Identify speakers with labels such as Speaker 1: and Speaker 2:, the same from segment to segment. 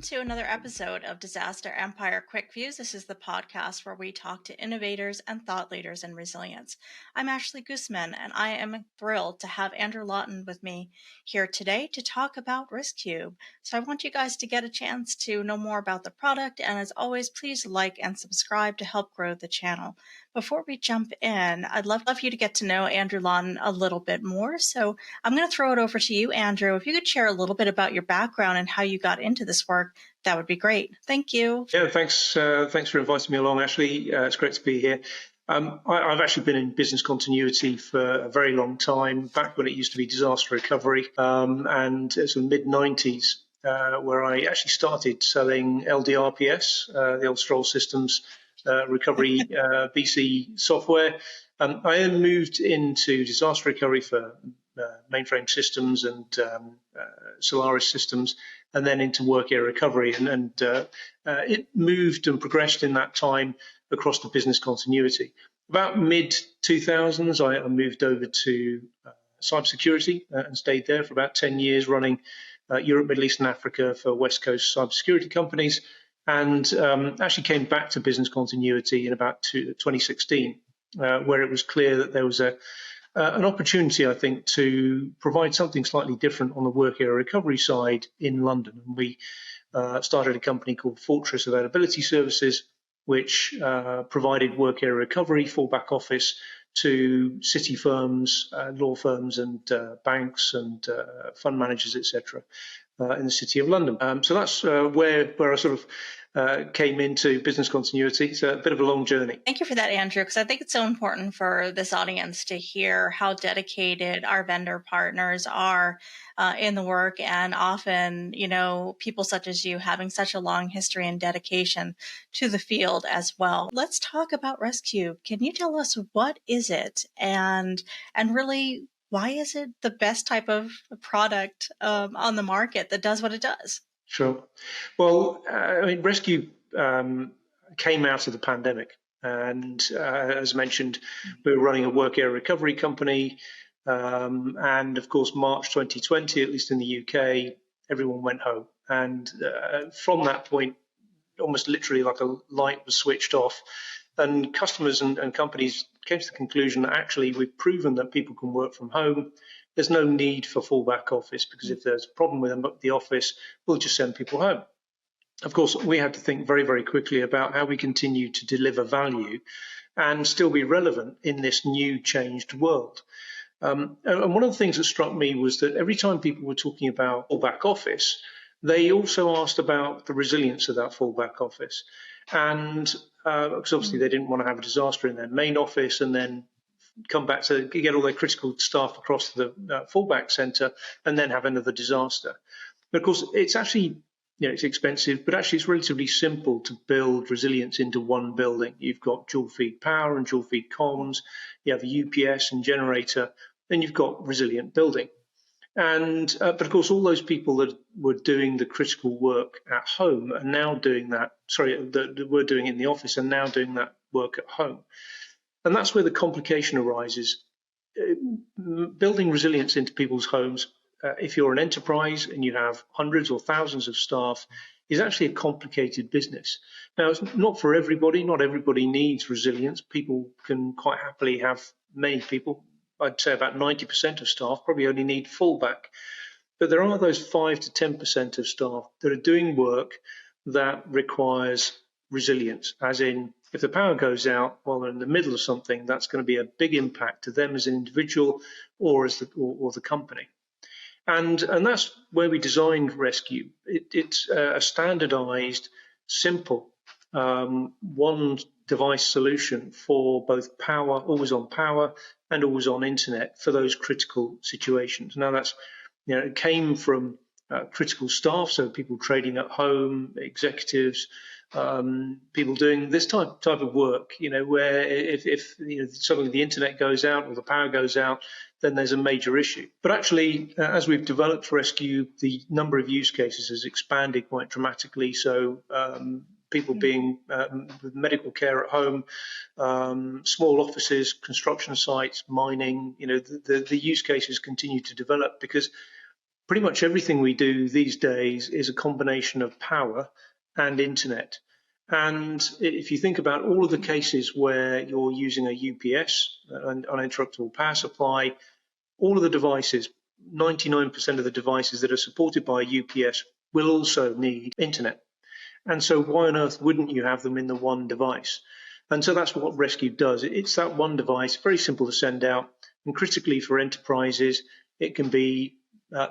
Speaker 1: to another episode of Disaster Empire Quick Views. This is the podcast where we talk to innovators and thought leaders in resilience. I'm Ashley Guzman, and I am thrilled to have Andrew Lawton with me here today to talk about Reskube. So I want you guys to get a chance to know more about the product, and as always, please like and subscribe to help grow the channel. Before we jump in, I'd love you to get to know Andrew Lawton a little bit more. So I'm going to throw it over to you, Andrew. If you could share a little bit about your background and how you got into this work, that would be great. Thank you.
Speaker 2: Yeah, thanks for inviting me along, Ashley. It's great to be here. I've actually been in business continuity for a very long time, back when it used to be disaster recovery, and it's the mid-90s where I actually started selling LDRPS, the old Stroll Systems recovery BC software. I then moved into disaster recovery for mainframe systems and Solaris systems, and then into work area recovery. And it moved and progressed in that time across to business continuity. About mid-2000s, I moved over to cybersecurity and stayed there for about 10 years, running Europe, Middle East, and Africa for West Coast cybersecurity companies, and actually came back to business continuity in about 2016, where it was clear that there was an opportunity, I think, to provide something slightly different on the work area recovery side in London. And we started a company called Fortress Availability Services, which provided work area recovery for back office to city firms, law firms, and banks and fund managers, etc., in the City of London. So that's where I sort of came into business continuity. It's a bit of a long journey.
Speaker 1: Thank you for that, Andrew, because I think it's so important for this audience to hear how dedicated our vendor partners are in the work, and often, people such as you having such a long history and dedication to the field as well. Let's talk about Reskube. Can you tell us what is it, and really, why is it the best type of product on the market that does what it does?
Speaker 2: Sure. Well, Rescue came out of the pandemic. And as mentioned, we were running a work area recovery company. And of course, March 2020, at least in the UK, everyone went home. And from that point, almost literally like a light was switched off. And customers and companies came to the conclusion that actually we've proven that people can work from home. There's no need for full back office, because if there's a problem with the office, we'll just send people home. Of course, we had to think very, very quickly about how we continue to deliver value and still be relevant in this new changed world. And one of the things that struck me was that every time people were talking about full back office, they also asked about the resilience of that full back office. And because obviously they didn't want to have a disaster in their main office and then come back to get all their critical staff across to the fallback center and then have another disaster. But of course, it's actually, it's expensive, but actually it's relatively simple to build resilience into one building. You've got dual feed power and dual feed comms, you have a UPS and generator, then you've got resilient building. And but of course, all those people that were doing the critical work at home are now doing that. That were doing it in the office and now doing that work at home. And that's where the complication arises. Building resilience into people's homes, if you're an enterprise and you have hundreds or thousands of staff, is actually a complicated business. Now, it's not for everybody. Not everybody needs resilience. People can quite happily have, many people, I'd say about 90% of staff probably only need fallback. But there are those 5 to 10% of staff that are doing work that requires resilience, as in, if the power goes out while they're in the middle of something, that's going to be a big impact to them as an individual or as the company. And that's where we designed Reskube. It's a standardized, simple, one device solution for both power, always on power, and always on internet for those critical situations. Now that's, it came from critical staff, so people trading at home, executives, people doing this type of work, where if something, the internet goes out or the power goes out, then there's a major issue. But actually, as we've developed Reskube, the number of use cases has expanded quite dramatically. So people being with medical care at home, small offices, construction sites, mining, the use cases continue to develop because pretty much everything we do these days is a combination of power and internet. And if you think about all of the cases where you're using a UPS, an uninterruptible power supply, all of the devices, 99% of the devices that are supported by UPS will also need internet. And so why on earth wouldn't you have them in the one device? And so that's what Reskube does. It's that one device, very simple to send out. And critically for enterprises, it can be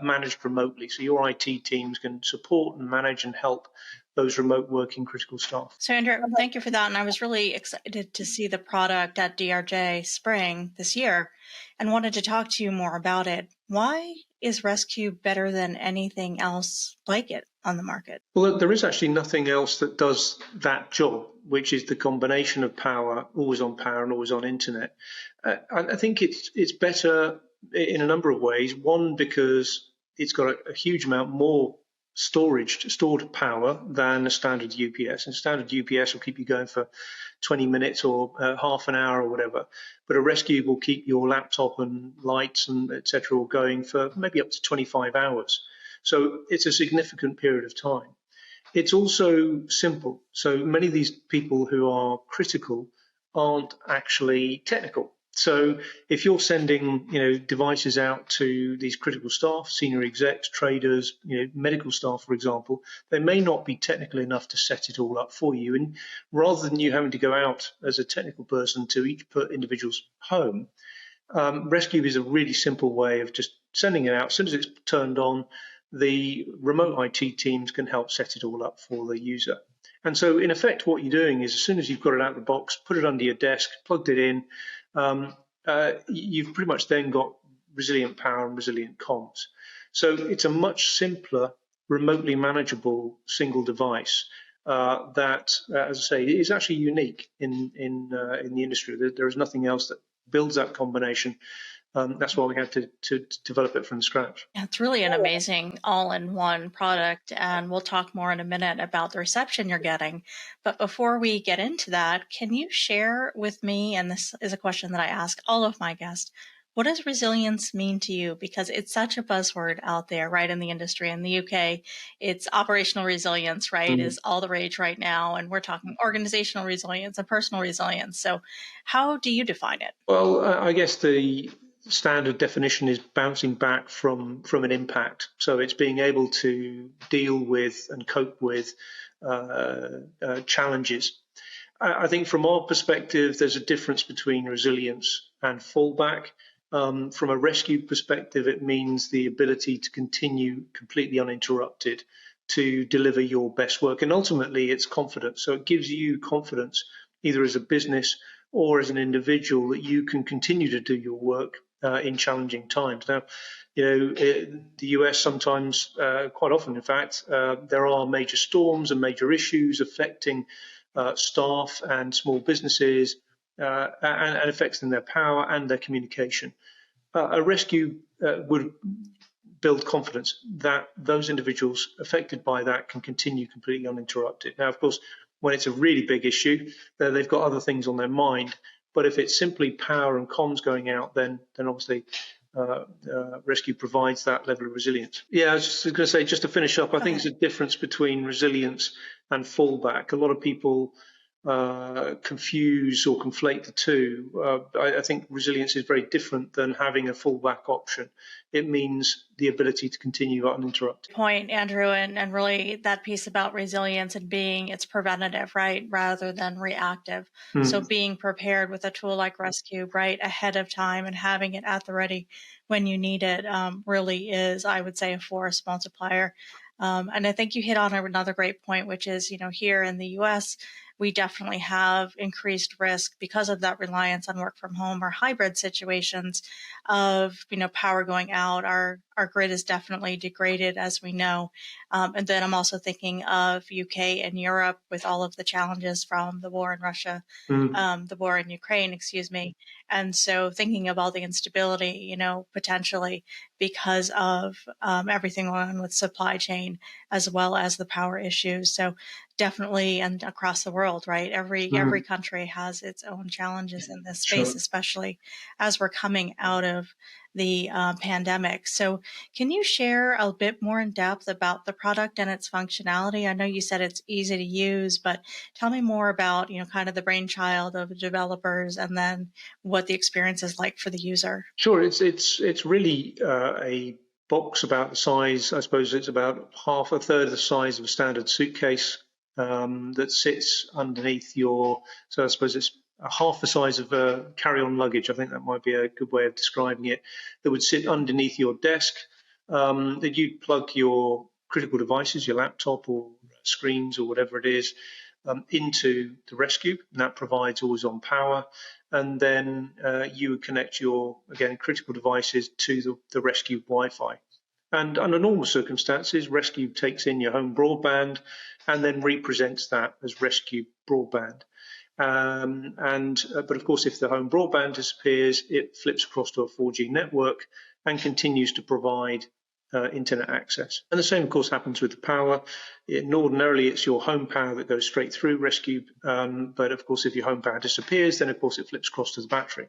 Speaker 2: managed remotely. So your IT teams can support and manage and help those remote working critical staff.
Speaker 1: So, Andrew, thank you for that. And I was really excited to see the product at DRJ Spring this year and wanted to talk to you more about it. Why is Reskube better than anything else like it on the market?
Speaker 2: Well, there is actually nothing else that does that job, which is the combination of power, always on power and always on internet. I think it's better in a number of ways. One, because it's got a huge amount more stored power than a standard UPS. And standard UPS will keep you going for 20 minutes or half an hour or whatever. But a Reskube will keep your laptop and lights and etc. all going for maybe up to 25 hours. So it's a significant period of time. It's also simple. So many of these people who are critical aren't actually technical. So if you're sending, devices out to these critical staff, senior execs, traders, medical staff, for example, they may not be technical enough to set it all up for you. And rather than you having to go out as a technical person to each individual's home, Reskube is a really simple way of just sending it out. As soon as it's turned on, the remote IT teams can help set it all up for the user. And so in effect, what you're doing is as soon as you've got it out of the box, put it under your desk, plugged it in, you've pretty much then got resilient power and resilient comms. So it's a much simpler, remotely manageable single device that, as I say, is actually unique in the industry. There is nothing else that builds that combination. That's why we had to develop it from scratch.
Speaker 1: Yeah, it's really an amazing all-in-one product, and we'll talk more in a minute about the reception you're getting. But before we get into that, can you share with me, and this is a question that I ask all of my guests, what does resilience mean to you? Because it's such a buzzword out there, right, in the industry. In the UK, it's operational resilience, right, is all the rage right now. And we're talking organizational resilience and personal resilience. So how do you define it?
Speaker 2: Well, I guess the standard definition is bouncing back from an impact. So it's being able to deal with and cope with challenges. I think from our perspective, there's a difference between resilience and fallback. From a Reskube perspective, it means the ability to continue completely uninterrupted to deliver your best work. And ultimately, it's confidence. So it gives you confidence, either as a business or as an individual, that you can continue to do your work in challenging times. Now, the US sometimes, quite often, in fact, there are major storms and major issues affecting staff and small businesses and affecting their power and their communication. A Reskube would build confidence that those individuals affected by that can continue completely uninterrupted. Now, of course, when it's a really big issue, they've got other things on their mind. But if it's simply power and comms going out, then obviously Reskube provides that level of resilience. Yeah, I was just going to say, just to finish up, I think there's a difference between resilience and fallback. A lot of people confuse or conflate the two. I think resilience is very different than having a fallback option. It means the ability to continue uninterrupted.
Speaker 1: Point, Andrew, and really that piece about resilience and being it's preventative, right, rather than reactive. So being prepared with a tool like Reskube, right, ahead of time and having it at the ready when you need it really is, I would say, a force multiplier. And I think you hit on another great point, which is, here in the US, we definitely have increased risk because of that reliance on work from home or hybrid situations of, power going out. Our grid is definitely degraded, as we know. And then I'm also thinking of UK and Europe with all of the challenges from the war in Russia, the war in Ukraine, excuse me. And so thinking of all the instability, potentially because of everything going on with supply chain as well as the power issues. So definitely, and across the world, right? Every
Speaker 2: Mm,
Speaker 1: country has its own challenges in this space,
Speaker 2: sure.
Speaker 1: especially as we're coming out of the pandemic. So, can you share a bit more in depth about the product and its functionality? I know you said it's easy to use, but tell me more about, kind of the brainchild of the developers and then what the experience is like for the user.
Speaker 2: Sure, it's really a box about the size. I suppose it's about half a third of the size of a standard suitcase that sits underneath your. So I suppose it's a half the size of carry-on luggage. I think that might be a good way of describing it. That would sit underneath your desk. That you'd plug your critical devices, your laptop or screens or whatever it is, into the Reskube, and that provides always-on power. And then you would connect your, again, critical devices to the Reskube Wi-Fi. And under normal circumstances, Reskube takes in your home broadband and then represents that as Reskube broadband. But of course, if the home broadband disappears, it flips across to a 4G network and continues to provide internet access. And the same, of course, happens with the power. Ordinarily, it's your home power that goes straight through Reskube. But of course, if your home power disappears, then of course it flips across to the battery.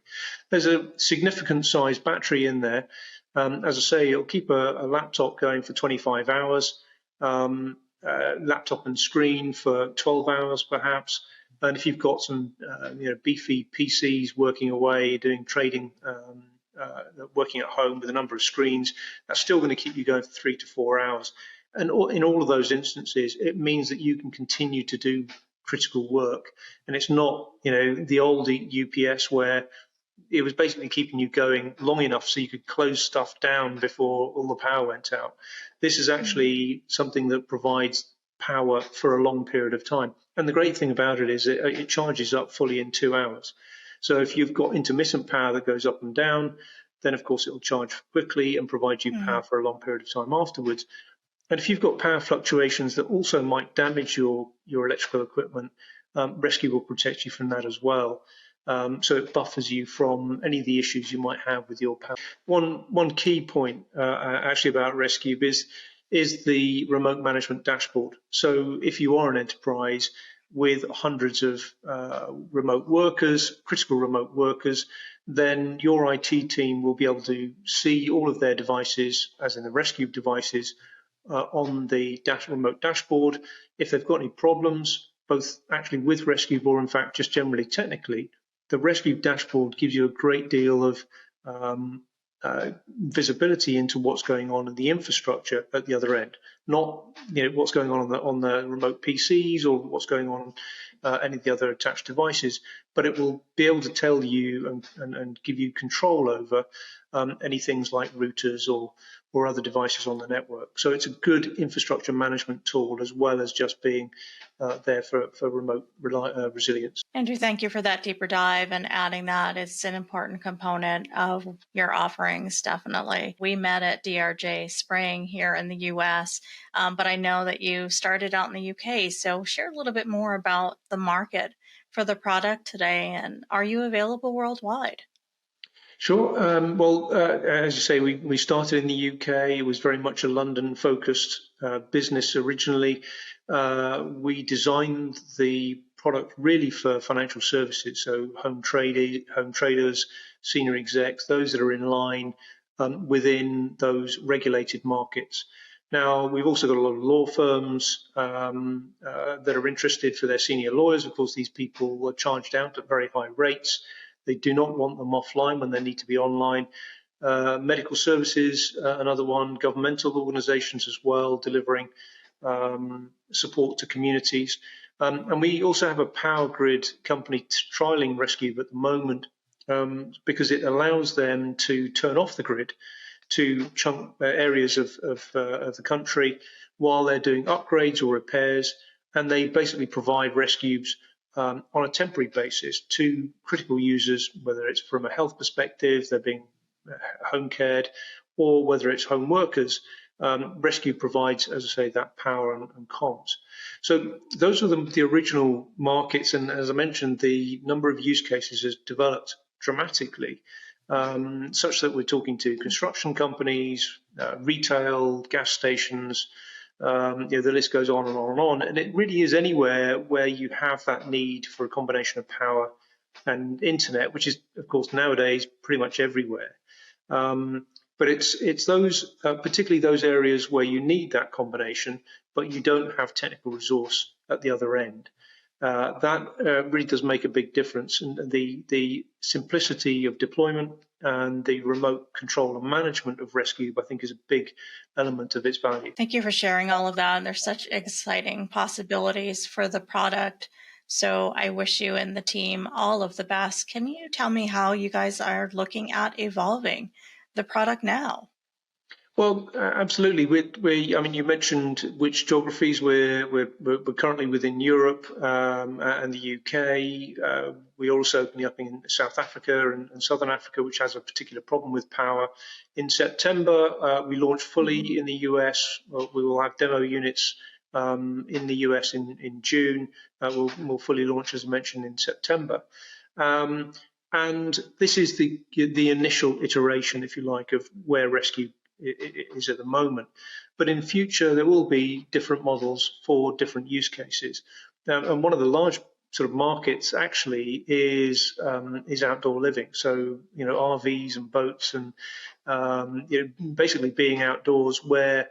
Speaker 2: There's a significant size battery in there. As I say, it'll keep a laptop going for 25 hours, laptop and screen for 12 hours perhaps. And if you've got some beefy PCs working away, doing trading, working at home with a number of screens, that's still going to keep you going for 3 to 4 hours. And in all of those instances, it means that you can continue to do critical work. And it's not, the old UPS where it was basically keeping you going long enough so you could close stuff down before all the power went out. This is actually something that provides power for a long period of time. And the great thing about it is it charges up fully in 2 hours. So if you've got intermittent power that goes up and down, then of course it will charge quickly and provide you
Speaker 1: Mm-hmm.
Speaker 2: power for a long period of time afterwards. And if you've got power fluctuations that also might damage your electrical equipment, Rescue will protect you from that as well. So it buffers you from any of the issues you might have with your power. One key point actually about Rescue is the remote management dashboard. So if you are an enterprise with hundreds of remote workers, critical remote workers, then your IT team will be able to see all of their devices, as in the Rescue devices, on the remote dashboard. If they've got any problems, both actually with Rescue or in fact just generally technically, the Rescue dashboard gives you a great deal of visibility into what's going on in the infrastructure at the other end, not what's going on the remote PCs or what's going on any of the other attached devices, but it will be able to tell you and give you control over any things like routers or other devices on the network. So it's a good infrastructure management tool as well as just being there for remote resilience.
Speaker 1: Andrew, thank you for that deeper dive and adding that. It's an important component of your offerings, definitely. We met at DRJ Spring here in the US, but I know that you started out in the UK. So share a little bit more about the market for the product today, and are you available worldwide?
Speaker 2: Sure. As you say, we started in the UK. It was very much a London-focused business originally. We designed the product really for financial services, so home traders, senior execs, those that are in line within those regulated markets. Now, we've also got a lot of law firms that are interested for their senior lawyers. Of course, these people are charged out at very high rates. They do not want them offline when they need to be online. Medical services, another one, governmental organizations as well, delivering support to communities. And we also have a power grid company trialing Rescue at the moment because it allows them to turn off the grid to chunk areas of the country while they're doing upgrades or repairs. And they basically provide rescues on a temporary basis to critical users, whether it's from a health perspective, they're being home cared, or whether it's home workers. Rescue provides, as I say, that power and comms. So those are the original markets, and as I mentioned, the number of use cases has developed dramatically, such that we're talking to construction companies, retail, gas stations, The list goes on and on and on. And it really is anywhere where you have that need for a combination of power and internet, which is, of course, nowadays pretty much everywhere. But it's those, particularly those areas where you need that combination, but you don't have technical resource at the other end. That really does make a big difference. And the simplicity of deployment and the remote control and management of Reskube, I think, is a big element of its value.
Speaker 1: Thank you for sharing all of that. And there's such exciting possibilities for the product. So I wish you and the team all of the best. Can you tell me how you guys are looking at evolving the product now?
Speaker 2: Well, absolutely. I mean, you mentioned which geographies we're currently within Europe and the UK. We're also opening up in South Africa and Southern Africa, which has a particular problem with power. In September, we launched fully in the US. We will have demo units in the US in June. We'll fully launch, as I mentioned, in September. And this is the initial iteration, if you like, of where Rescue is at the moment. But in future, there will be different models for different use cases. And one of the large sort of markets actually is outdoor living. So, RVs and boats and, basically being outdoors where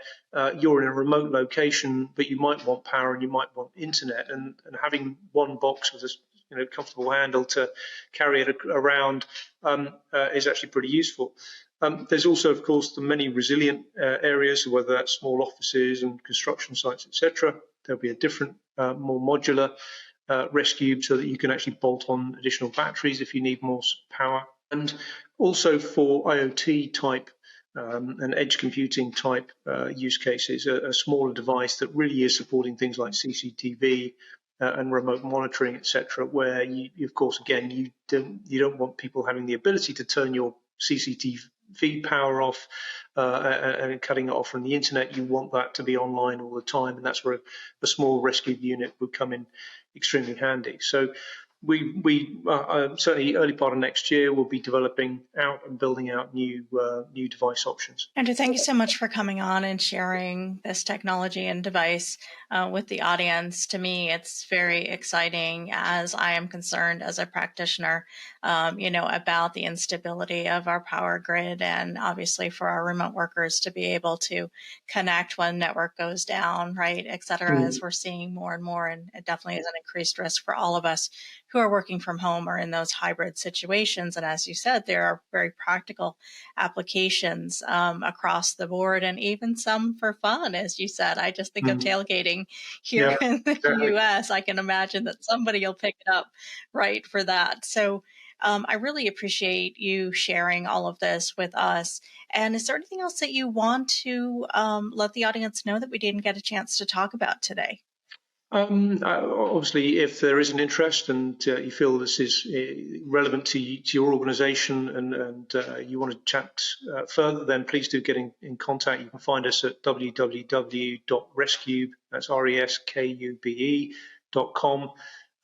Speaker 2: you're in a remote location, but you might want power and you might want internet, and having one box with a comfortable handle to carry it around is actually pretty useful. There's also, of course, the many resilient areas, whether that's small offices and construction sites, etc. There'll be a different, more modular Reskube so that you can actually bolt on additional batteries if you need more power. And also for IoT type and edge computing type use cases, a smaller device that really is supporting things like CCTV and remote monitoring, etc., where you, of course, again, you don't want people having the ability to turn your CCTV power off and cutting it off from the internet. You want that to be online all the time, and that's where a small rescue unit would come in extremely handy. So we certainly early part of next year will be developing out and building out new device options.
Speaker 1: Andrew, thank you so much for coming on and sharing this technology and device with the audience. To me, it's very exciting as I am concerned as a practitioner, about the instability of our power grid, and obviously for our remote workers to be able to connect when network goes down, right, et cetera, as we're seeing more and more. And it definitely is an increased risk for all of us who are working from home or in those hybrid situations. And as you said, there are very practical applications across the board, and even some for fun, as you said. I just think of tailgating here in the US. I can imagine that somebody will pick it up right for that. So I really appreciate you sharing all of this with us. And is there anything else that you want to let the audience know that we didn't get a chance to talk about today?
Speaker 2: Obviously, if there is an interest and you feel this is relevant to your organization and you want to chat further, then please do get in contact. You can find us at www.reskube, that's reskube.com.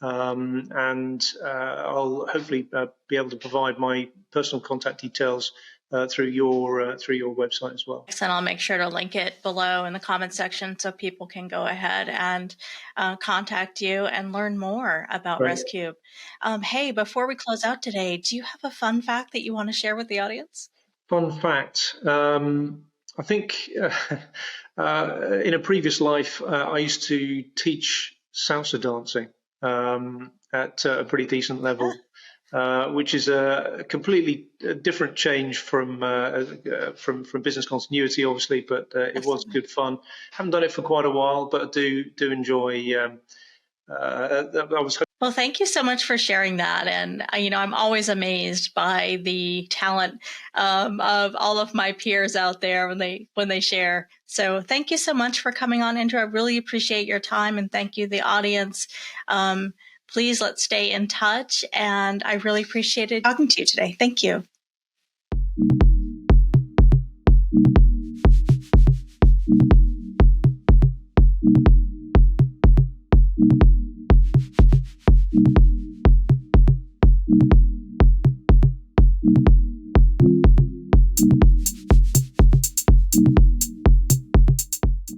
Speaker 2: And I'll hopefully be able to provide my personal contact details through your website as well.
Speaker 1: And I'll make sure to link it below in the comment section so people can go ahead and contact you and learn more about Reskube. Hey, before we close out today, do you have a fun fact that you want to share with the audience?
Speaker 2: Fun fact. I think in a previous life, I used to teach salsa dancing at a pretty decent level. Which is a completely different change from business continuity, obviously, but it was good fun. Haven't done it for quite a while, but do enjoy.
Speaker 1: Well, thank you so much for sharing that. And, I'm always amazed by the talent of all of my peers out there when they share. So thank you so much for coming on, Andrew. I really appreciate your time, and thank you, the audience. Please let's stay in touch. And I really appreciated talking to you today. Thank you.